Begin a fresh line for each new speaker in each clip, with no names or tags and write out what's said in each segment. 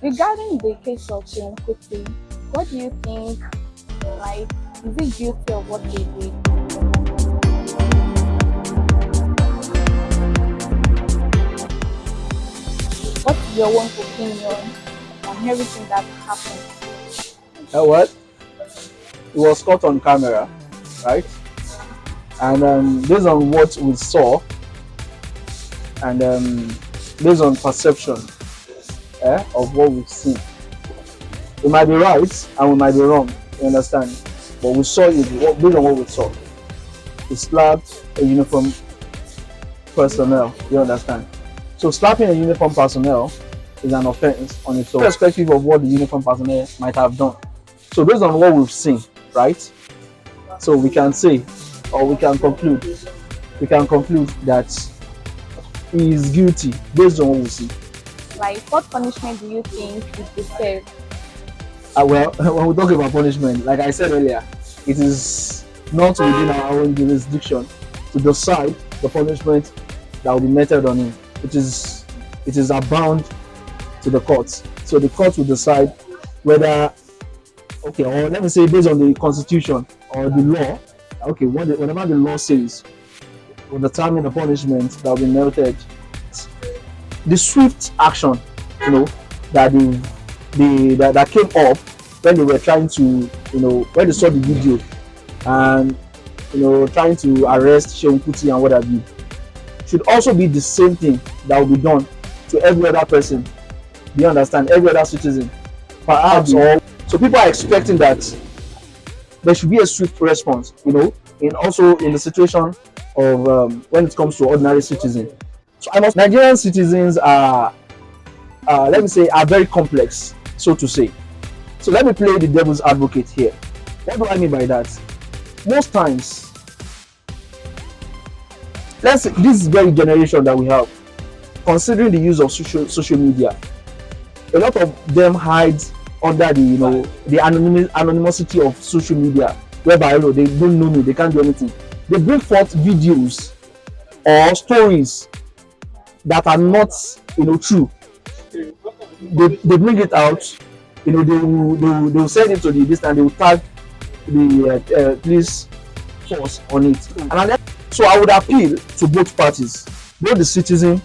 Regarding the case of Seun Kuti, what do you think? Like, is he guilty of what they did? What's your own opinion on everything that happened?
What? It was caught on camera, right? And based on what we saw, and based on perception of what we've seen, we might be right and we might be wrong. You understand? But we saw it based on what we saw. He slapped a uniform personnel. You understand? So slapping a uniform personnel is an offense on its own, irrespective of what the uniform personnel might have done. So based on what we've seen, right? So we can say, or we can conclude that he is guilty based on what we see.
Like, what punishment do you think he deserves?
Well, when we talk about punishment, like I said earlier, it is not within our own jurisdiction to decide the punishment that will be meted on him. It is abound to the courts. So the court will decide whether, okay, or let me say based on the constitution or the law, okay, whatever the law says will determine the punishment that will be meted. The swift action, that that came up when they were trying to, when they saw the video and trying to arrest Seun Kuti and what have you, should also be the same thing that will be done to every other person. Do you understand? Every other citizen, perhaps. Or so people are expecting that there should be a swift response. In also in the situation of when it comes to ordinary citizens. So Nigerian citizens are, let me say, are very complex, so to say. So let me play the devil's advocate here. What do I mean by that? Most times, let's say this very generation that we have, considering the use of social media, a lot of them hide under the anonymity of social media, whereby they don't know me, they can't do anything. They bring forth videos or stories that are not true. They bring it out, they will send it to this, and they will tag the police force on it. And so I would appeal to both parties, both the citizen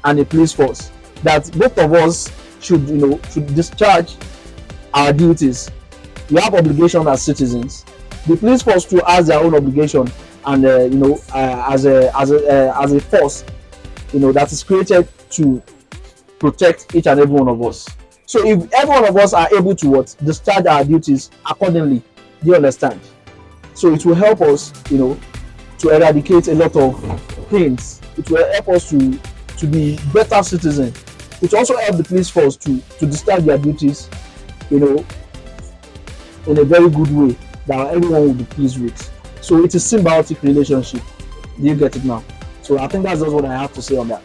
and the police force, that both of us should discharge our duties. We have obligations as citizens. The police force too has their own obligation, and as a force, that is created to protect each and every one of us. So if every one of us are able to discharge our duties accordingly, do you understand? So it will help us, to eradicate a lot of things. It will help us to be better citizens. It will also help the police force to discharge their duties, in a very good way that everyone will be pleased with. So it's a symbiotic relationship. Do you get it now? So I think that's just what I have to say on that.